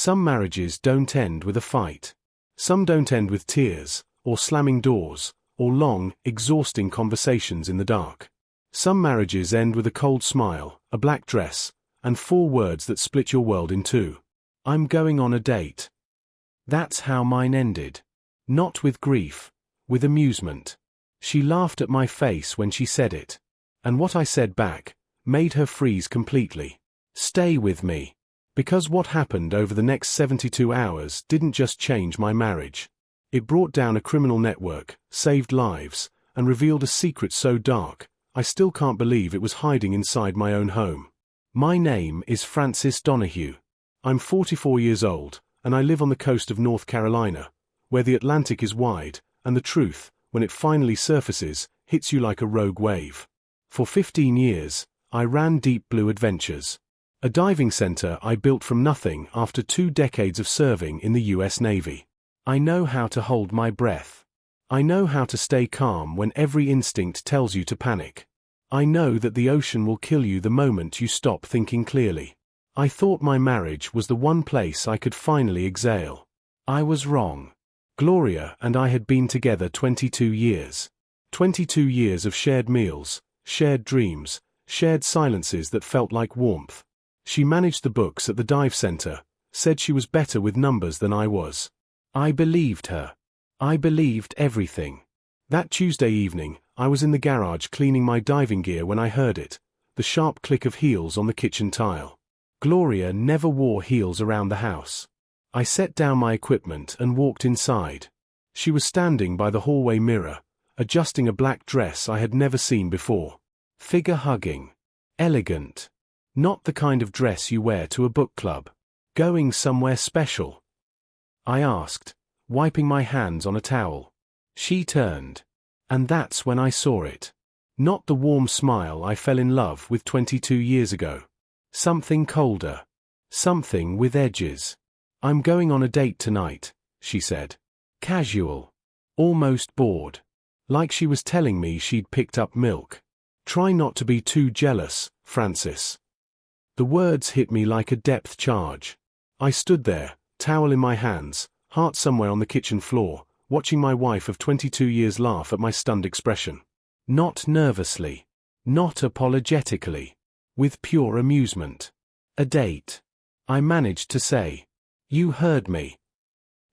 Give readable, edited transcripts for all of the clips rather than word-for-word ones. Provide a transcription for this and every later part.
Some marriages don't end with a fight. Some don't end with tears, or slamming doors, or long, exhausting conversations in the dark. Some marriages end with a cold smile, a black dress, and 4 words that split your world in two. I'm going on a date. That's how mine ended. Not with grief, with amusement. She laughed at my face when she said it. And what I said back made her freeze completely. Stay with me. Because what happened over the next 72 hours didn't just change my marriage. It brought down a criminal network, saved lives, and revealed a secret so dark, I still can't believe it was hiding inside my own home. My name is Francis Donahue. I'm 44 years old, and I live on the coast of North Carolina, where the Atlantic is wide, and the truth, when it finally surfaces, hits you like a rogue wave. For 15 years, I ran Deep Blue Adventures, a diving center I built from nothing after 2 decades of serving in the U.S. Navy. I know how to hold my breath. I know how to stay calm when every instinct tells you to panic. I know that the ocean will kill you the moment you stop thinking clearly. I thought my marriage was the one place I could finally exhale. I was wrong. Gloria and I had been together 22 years. 22 years of shared meals, shared dreams, shared silences that felt like warmth. She managed the books at the dive center, said she was better with numbers than I was. I believed her. I believed everything. That Tuesday evening, I was in the garage cleaning my diving gear when I heard it, the sharp click of heels on the kitchen tile. Gloria never wore heels around the house. I set down my equipment and walked inside. She was standing by the hallway mirror, adjusting a black dress I had never seen before. Figure-hugging. Elegant. Not the kind of dress you wear to a book club. Going somewhere special? I asked, wiping my hands on a towel. She turned. And that's when I saw it. Not the warm smile I fell in love with 22 years ago. Something colder. Something with edges. I'm going on a date tonight, she said. Casual. Almost bored. Like she was telling me she'd picked up milk. Try not to be too jealous, Francis. The words hit me like a depth charge. I stood there, towel in my hands, heart somewhere on the kitchen floor, watching my wife of 22 years laugh at my stunned expression. Not nervously. Not apologetically. With pure amusement. A date. I managed to say. You heard me.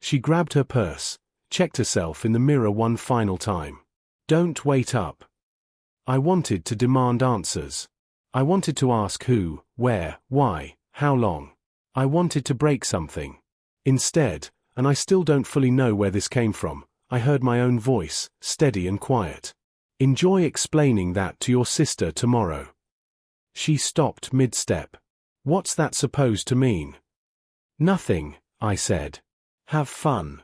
She grabbed her purse, checked herself in the mirror one final time. Don't wait up. I wanted to demand answers. I wanted to ask who, where, why, how long. I wanted to break something. Instead, and I still don't fully know where this came from, I heard my own voice, steady and quiet. Enjoy explaining that to your sister tomorrow. She stopped mid-step. What's that supposed to mean? Nothing, I said. Have fun.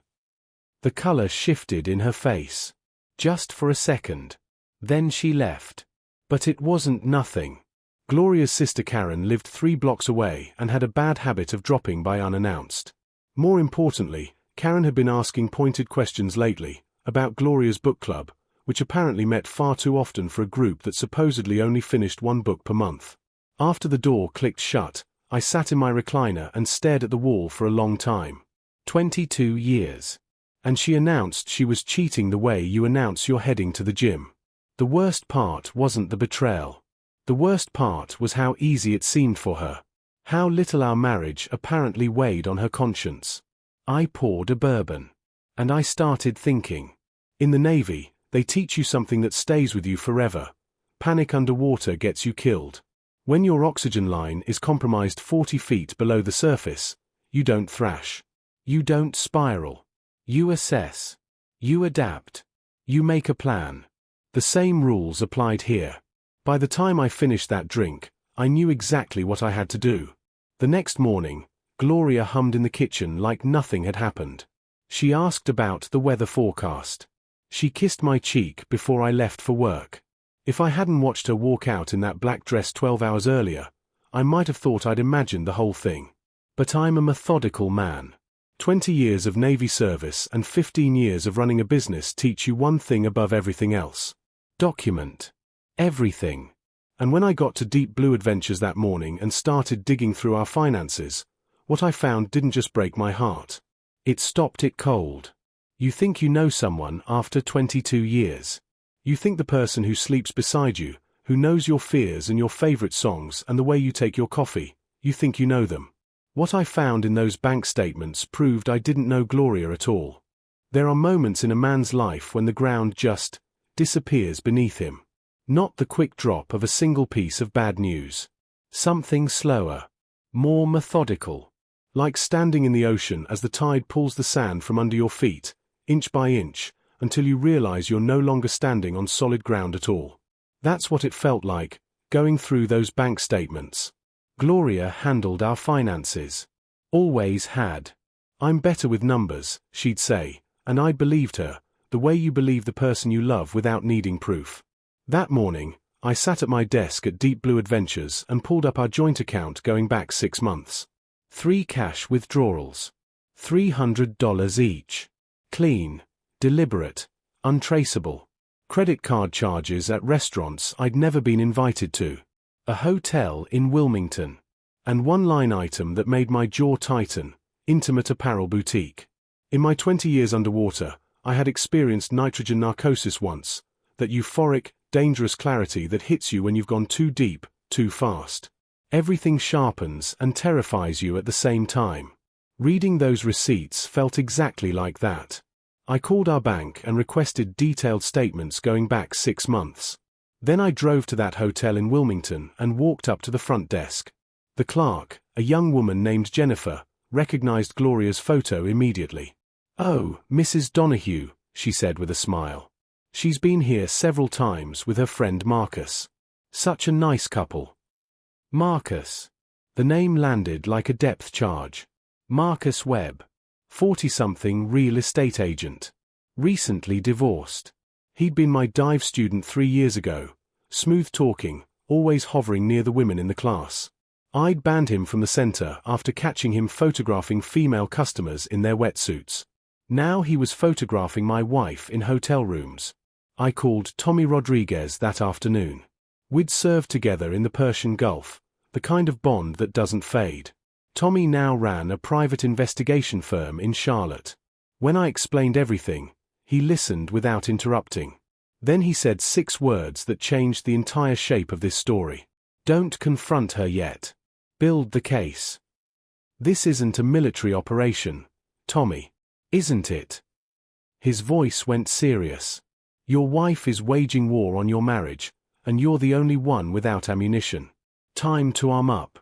The color shifted in her face. Just for a second. Then she left. But it wasn't nothing. Gloria's sister Karen lived 3 blocks away and had a bad habit of dropping by unannounced. More importantly, Karen had been asking pointed questions lately, about Gloria's book club, which apparently met far too often for a group that supposedly only finished 1 book per month. After the door clicked shut, I sat in my recliner and stared at the wall for a long time. 22 years. And she announced she was cheating the way you announce you're heading to the gym. The worst part wasn't the betrayal. The worst part was how easy it seemed for her. How little our marriage apparently weighed on her conscience. I poured a bourbon. And I started thinking. In the Navy, they teach you something that stays with you forever. Panic underwater gets you killed. When your oxygen line is compromised 40 feet below the surface, you don't thrash. You don't spiral. You assess. You adapt. You make a plan. The same rules applied here. By the time I finished that drink, I knew exactly what I had to do. The next morning, Gloria hummed in the kitchen like nothing had happened. She asked about the weather forecast. She kissed my cheek before I left for work. If I hadn't watched her walk out in that black dress 12 hours earlier, I might have thought I'd imagined the whole thing. But I'm a methodical man. 20 years of Navy service and 15 years of running a business teach you one thing above everything else. Document. Everything. And when I got to Deep Blue Adventures that morning and started digging through our finances, What I found didn't just break my heart. It stopped it cold. You think you know someone after 22 years. You think the person who sleeps beside you, who knows your fears and your favorite songs and the way you take your coffee, you think you know them. What I found in those bank statements proved I didn't know Gloria at all. There are moments in a man's life when the ground just disappears beneath him. Not the quick drop of a single piece of bad news. Something slower, more methodical. Like standing in the ocean as the tide pulls the sand from under your feet, inch by inch, until you realize you're no longer standing on solid ground at all. That's what it felt like, going through those bank statements. Gloria handled our finances. Always had. I'm better with numbers, she'd say, and I believed her, the way you believe the person you love without needing proof. That morning, I sat at my desk at Deep Blue Adventures and pulled up our joint account going back 6 months. 3 cash withdrawals. $300 each. Clean, deliberate, untraceable. Credit card charges at restaurants I'd never been invited to. A hotel in Wilmington. And one line item that made my jaw tighten, intimate apparel boutique. In my 20 years underwater, I had experienced nitrogen narcosis once, that euphoric, dangerous clarity that hits you when you've gone too deep, too fast. Everything sharpens and terrifies you at the same time. Reading those receipts felt exactly like that. I called our bank and requested detailed statements going back 6 months. Then I drove to that hotel in Wilmington and walked up to the front desk. The clerk, a young woman named Jennifer, recognized Gloria's photo immediately. "Oh, Mrs. Donahue," she said with a smile. "She's been here several times with her friend Marcus. Such a nice couple." Marcus. The name landed like a depth charge. Marcus Webb. 40-something real estate agent. Recently divorced. He'd been my dive student 3 years ago. Smooth talking, always hovering near the women in the class. I'd banned him from the center after catching him photographing female customers in their wetsuits. Now he was photographing my wife in hotel rooms. I called Tommy Rodriguez that afternoon. We'd served together in the Persian Gulf, the kind of bond that doesn't fade. Tommy now ran a private investigation firm in Charlotte. When I explained everything, he listened without interrupting. Then he said 6 words that changed the entire shape of this story. "Don't confront her yet. Build the case. This isn't a military operation, Tommy. Isn't it?" His voice went serious. "Your wife is waging war on your marriage, and you're the only one without ammunition. Time to arm up."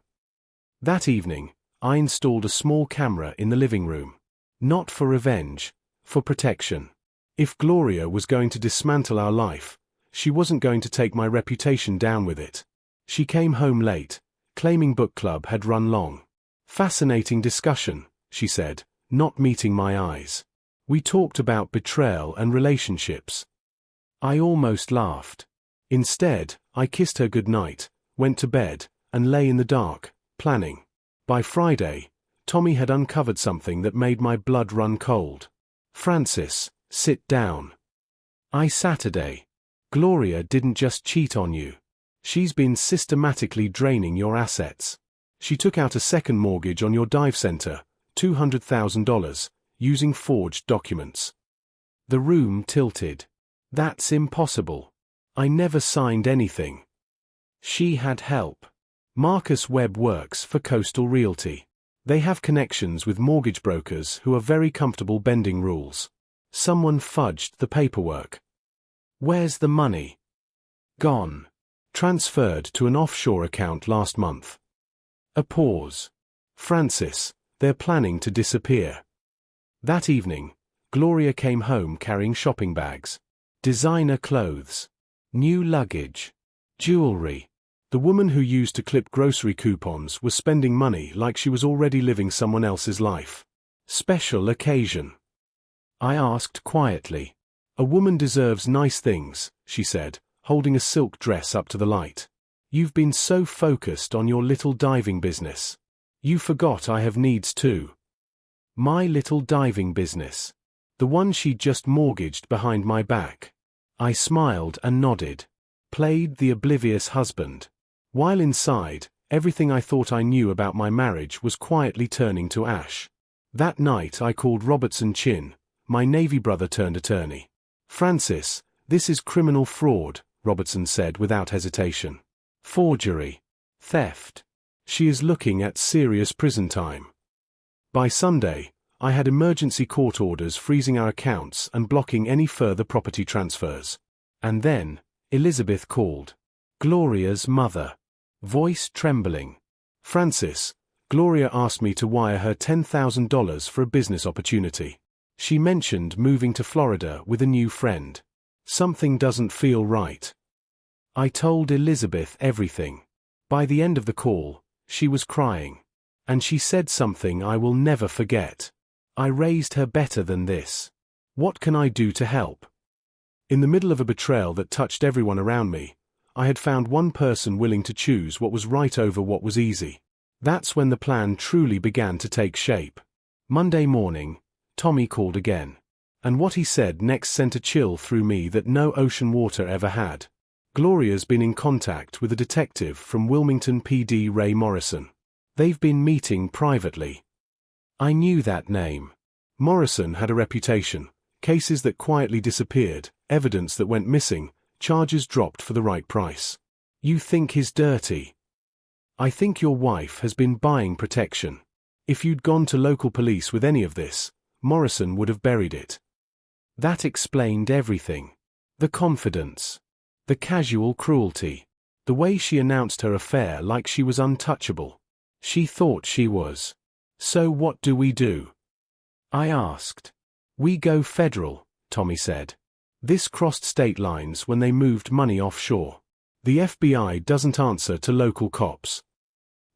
That evening, I installed a small camera in the living room. Not for revenge, for protection. If Gloria was going to dismantle our life, she wasn't going to take my reputation down with it. She came home late, claiming book club had run long. "Fascinating discussion," she said, not meeting my eyes. "We talked about betrayal and relationships." I almost laughed. Instead, I kissed her goodnight, went to bed, and lay in the dark, planning. By Friday, Tommy had uncovered something that made my blood run cold. "Francis, sit down." Saturday. "Gloria didn't just cheat on you. She's been systematically draining your assets. She took out a second mortgage on your dive center, $200,000, using forged documents." The room tilted. "That's impossible. I never signed anything." "She had help. Marcus Webb works for Coastal Realty. They have connections with mortgage brokers who are very comfortable bending rules. Someone fudged the paperwork." "Where's the money?" "Gone. Transferred to an offshore account last month." A pause. "Francis, they're planning to disappear." That evening, Gloria came home carrying shopping bags. Designer clothes. New luggage. Jewelry. The woman who used to clip grocery coupons was spending money like she was already living someone else's life. Special occasion. I asked quietly. "A woman deserves nice things," she said, holding a silk dress up to the light. "You've been so focused on your little diving business. You forgot I have needs too." My little diving business. The one she'd just mortgaged behind my back. I smiled and nodded. Played the oblivious husband. While inside, Everything I thought I knew about my marriage was quietly turning to ash. That night I called Robertson Chin, my Navy brother turned attorney. "Francis, this is criminal fraud," Robertson said without hesitation. "Forgery. Theft. She is looking at serious prison time." By Sunday, I had emergency court orders freezing our accounts and blocking any further property transfers. And then, Elizabeth called. Gloria's mother. Voice trembling. "Francis, Gloria asked me to wire her $10,000 for a business opportunity. She mentioned moving to Florida with a new friend. Something doesn't feel right." I told Elizabeth everything. By the end of the call, she was crying. And she said something I will never forget. "I raised her better than this. What can I do to help?" In the middle of a betrayal that touched everyone around me, I had found one person willing to choose what was right over what was easy. That's when the plan truly began to take shape. Monday morning, Tommy called again. And what he said next sent a chill through me that no ocean water ever had. "Gloria's been in contact with a detective from Wilmington PD, Ray Morrison. They've been meeting privately." I knew that name. Morrison had a reputation. Cases that quietly disappeared, evidence that went missing, charges dropped for the right price. "You think he's dirty?" "I think your wife has been buying protection. If you'd gone to local police with any of this, Morrison would have buried it." That explained everything. The confidence. The casual cruelty. The way she announced her affair like she was untouchable. She thought she was. "So what do we do?" I asked. "We go federal," Tommy said. "This crossed state lines when they moved money offshore. The FBI doesn't answer to local cops."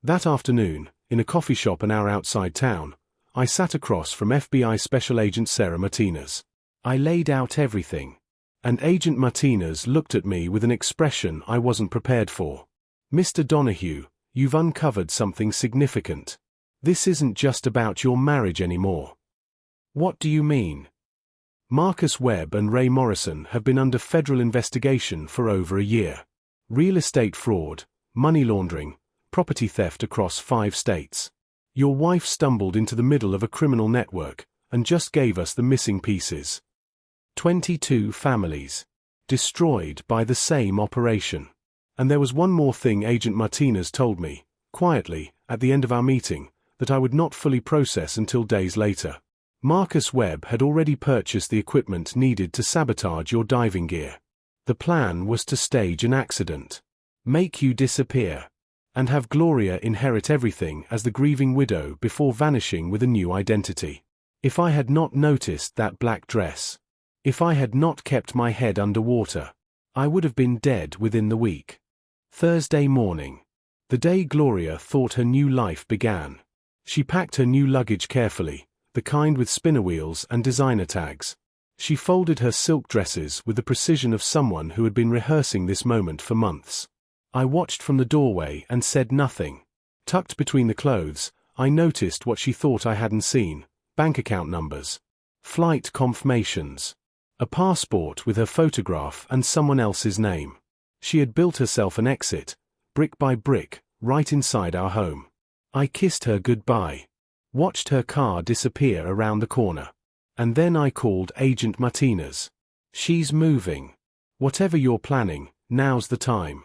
That afternoon, in a coffee shop an hour outside town, I sat across from FBI Special Agent Sarah Martinez. I laid out everything. And Agent Martinez looked at me with an expression I wasn't prepared for. "Mr. Donahue, you've uncovered something significant. This isn't just about your marriage anymore." "What do you mean?" "Marcus Webb and Ray Morrison have been under federal investigation for over a year. Real estate fraud, money laundering, property theft across 5 states. Your wife stumbled into the middle of a criminal network and just gave us the missing pieces. 22 families. Destroyed by the same operation. And there was one more thing Agent Martinez told me, quietly, at the end of our meeting, that I would not fully process until days later. Marcus Webb had already purchased the equipment needed to sabotage your diving gear. The plan was to stage an accident. Make you disappear. And have Gloria inherit everything as the grieving widow before vanishing with a new identity. If I had not noticed that black dress, if I had not kept my head underwater, I would have been dead within the week. Thursday morning. The day Gloria thought her new life began. She packed her new luggage carefully, the kind with spinner wheels and designer tags. She folded her silk dresses with the precision of someone who had been rehearsing this moment for months. I watched from the doorway and said nothing. Tucked between the clothes, I noticed what she thought I hadn't seen: bank account numbers, flight confirmations, a passport with her photograph and someone else's name. She had built herself an exit, brick by brick, right inside our home. I kissed her goodbye, watched her car disappear around the corner. And then I called Agent Martinez. "She's moving. Whatever you're planning, now's the time."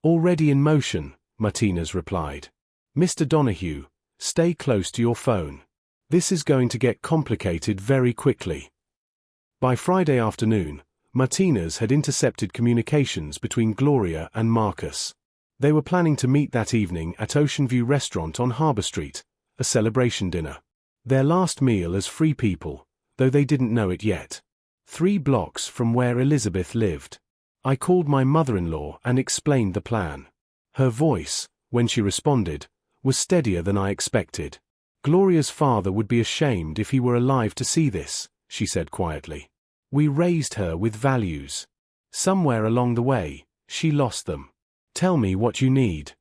"Already in motion," Martinez replied. "Mr. Donahue, stay close to your phone. This is going to get complicated very quickly." By Friday afternoon, Martinez had intercepted communications between Gloria and Marcus. They were planning to meet that evening at Ocean View Restaurant on Harbor Street, a celebration dinner. Their last meal as free people, though they didn't know it yet. 3 blocks from where Elizabeth lived. I called my mother-in-law and explained the plan. Her voice, when she responded, was steadier than I expected. "Gloria's father would be ashamed if he were alive to see this," she said quietly. "We raised her with values. Somewhere along the way, she lost them. Tell me what you need."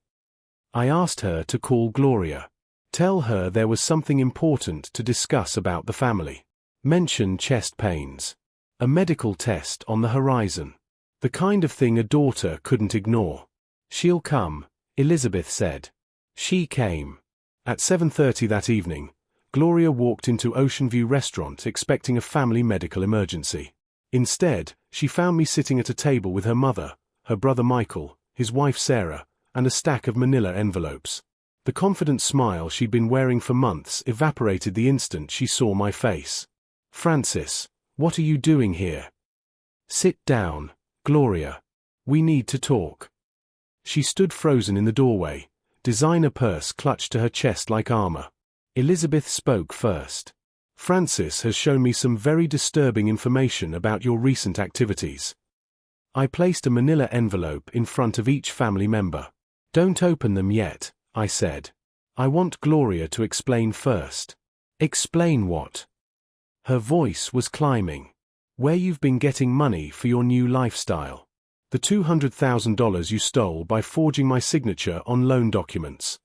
I asked her to call Gloria. Tell her there was something important to discuss about the family. Mention chest pains. A medical test on the horizon. The kind of thing a daughter couldn't ignore. "She'll come," Elizabeth said. She came. At 7:30 that evening, Gloria walked into Ocean View Restaurant expecting a family medical emergency. Instead, she found me sitting at a table with her mother, her brother Michael, his wife Sarah, and a stack of manila envelopes. The confident smile she'd been wearing for months evaporated the instant she saw my face. Francis, what are you doing here? Sit down, Gloria. We need to talk. She stood frozen in the doorway, designer purse clutched to her chest like armor. Elizabeth spoke first. Francis has shown me some very disturbing information about your recent activities. I placed a manila envelope in front of each family member. Don't open them yet, I said. I want Gloria to explain first. Explain what? Her voice was climbing. Where you've been getting money for your new lifestyle. The $200,000 you stole by forging my signature on loan documents.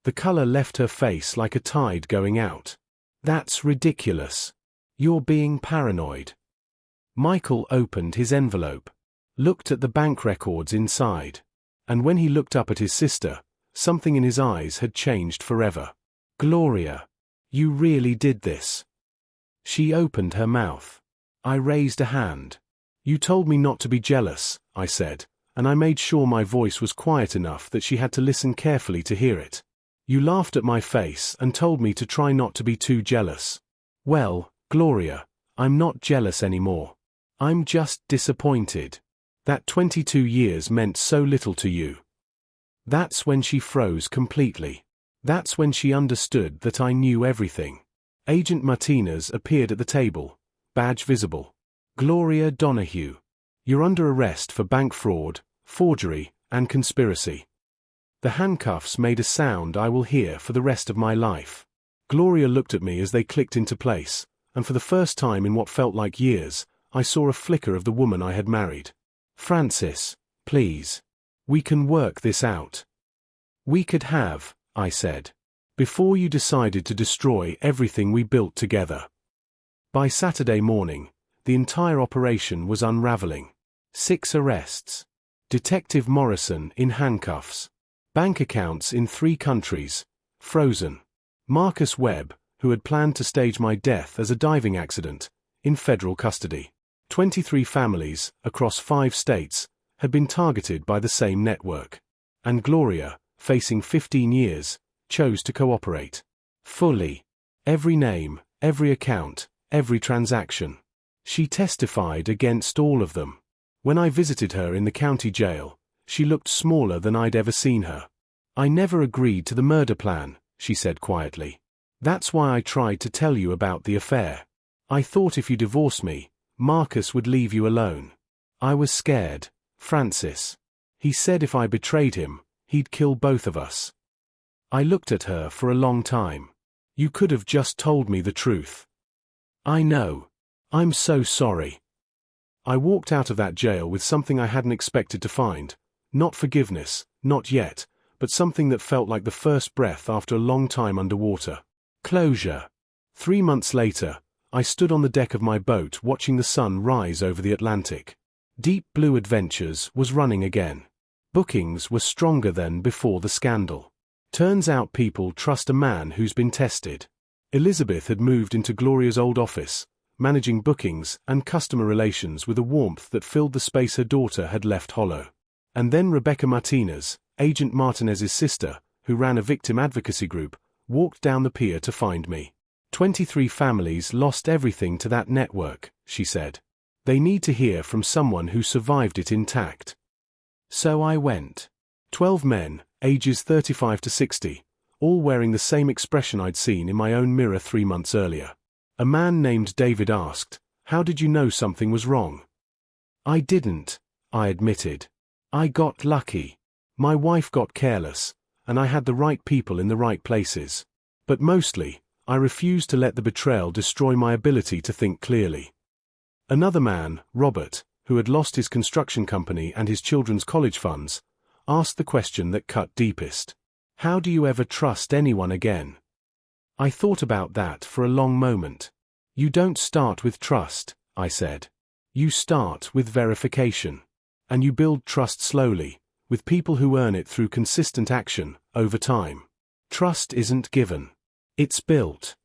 The color left her face like a tide going out. That's ridiculous. You're being paranoid. Michael opened his envelope, looked at the bank records inside, and when he looked up at his sister, something in his eyes had changed forever. Gloria, you really did this. She opened her mouth. I raised a hand. You told me not to be jealous, I said, and I made sure my voice was quiet enough that she had to listen carefully to hear it. You laughed at my face and told me to try not to be too jealous. Well, Gloria, I'm not jealous anymore. I'm just disappointed. That 22 years meant so little to you. That's when she froze completely. That's when she understood that I knew everything. Agent Martinez appeared at the table, badge visible. Gloria Donahue. You're under arrest for bank fraud, forgery, and conspiracy. The handcuffs made a sound I will hear for the rest of my life. Gloria looked at me as they clicked into place, and for the first time in what felt like years, I saw a flicker of the woman I had married. Francis, please. We can work this out. We could have, I said, before you decided to destroy everything we built together. By Saturday morning, the entire operation was unraveling. 6 arrests. Detective Morrison in handcuffs. Bank accounts in 3 countries, frozen. Marcus Webb, who had planned to stage my death as a diving accident, in federal custody. 23 families, across 5 states, had been targeted by the same network. And Gloria, facing 15 years, chose to cooperate. Fully. Every name, every account, every transaction. She testified against all of them. When I visited her in the county jail, she looked smaller than I'd ever seen her. I never agreed to the murder plan, she said quietly. That's why I tried to tell you about the affair. I thought if you divorced me, Marcus would leave you alone. I was scared, Francis. He said if I betrayed him, he'd kill both of us. I looked at her for a long time. You could have just told me the truth. I know. I'm so sorry. I walked out of that jail with something I hadn't expected to find. Not forgiveness, not yet, but something that felt like the first breath after a long time underwater. Closure. 3 months later, I stood on the deck of my boat watching the sun rise over the Atlantic. Deep Blue Adventures was running again. Bookings were stronger than before the scandal. Turns out people trust a man who's been tested. Elizabeth had moved into Gloria's old office, managing bookings and customer relations with a warmth that filled the space her daughter had left hollow. And then Rebecca Martinez, Agent Martinez's sister, who ran a victim advocacy group, walked down the pier to find me. 23 families lost everything to that network, she said. They need to hear from someone who survived it intact. So I went. 12 men, ages 35 to 60, all wearing the same expression I'd seen in my own mirror 3 months earlier. A man named David asked, "How did you know something was wrong?" I didn't, I admitted. I got lucky. My wife got careless, and I had the right people in the right places. But mostly, I refused to let the betrayal destroy my ability to think clearly. Another man, Robert, who had lost his construction company and his children's college funds, asked the question that cut deepest. How do you ever trust anyone again? I thought about that for a long moment. You don't start with trust, I said. You start with verification. And you build trust slowly, with people who earn it through consistent action, over time. Trust isn't given. It's built.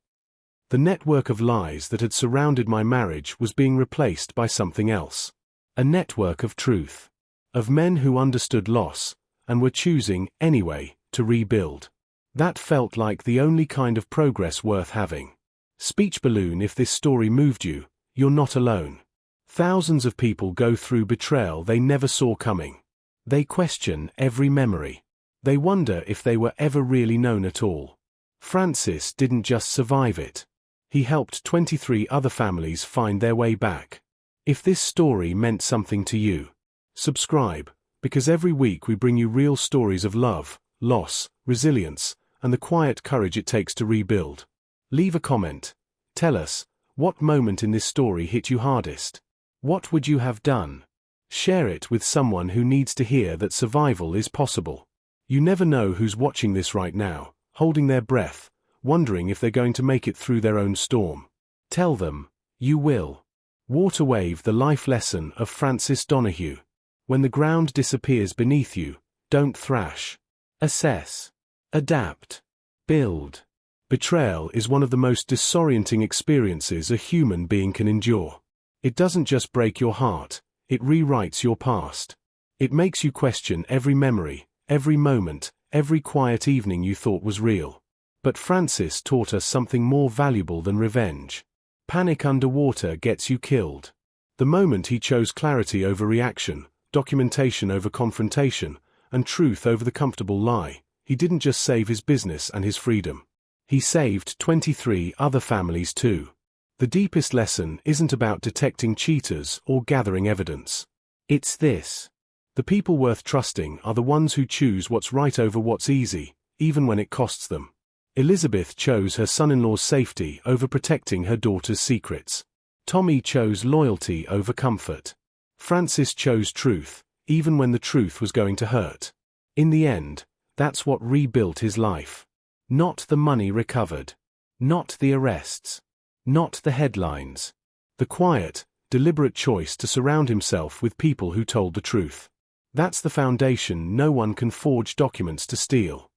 The network of lies that had surrounded my marriage was being replaced by something else. A network of truth. Of men who understood loss, and were choosing, anyway, to rebuild. That felt like the only kind of progress worth having. Speech balloon: if this story moved you, you're not alone. Thousands of people go through betrayal they never saw coming. They question every memory. They wonder if they were ever really known at all. Francis didn't just survive it. He helped 23 other families find their way back. If this story meant something to you, subscribe, because every week we bring you real stories of love, loss, resilience, and the quiet courage it takes to rebuild. Leave a comment. Tell us, what moment in this story hit you hardest? What would you have done? Share it with someone who needs to hear that survival is possible. You never know who's watching this right now, holding their breath, wondering if they're going to make it through their own storm. Tell them, you will. Waterwave: the life lesson of Francis Donahue. When the ground disappears beneath you, don't thrash. Assess. Adapt. Build. Betrayal is one of the most disorienting experiences a human being can endure. It doesn't just break your heart, it rewrites your past. It makes you question every memory, every moment, every quiet evening you thought was real. But Francis taught us something more valuable than revenge. Panic underwater gets you killed. The moment he chose clarity over reaction, documentation over confrontation, and truth over the comfortable lie, he didn't just save his business and his freedom. He saved 23 other families too. The deepest lesson isn't about detecting cheaters or gathering evidence. It's this. The people worth trusting are the ones who choose what's right over what's easy, even when it costs them. Elizabeth chose her son-in-law's safety over protecting her daughter's secrets. Tommy chose loyalty over comfort. Francis chose truth, even when the truth was going to hurt. In the end, that's what rebuilt his life. Not the money recovered. Not the arrests. Not the headlines. The quiet, deliberate choice to surround himself with people who told the truth. That's the foundation no one can forge documents to steal.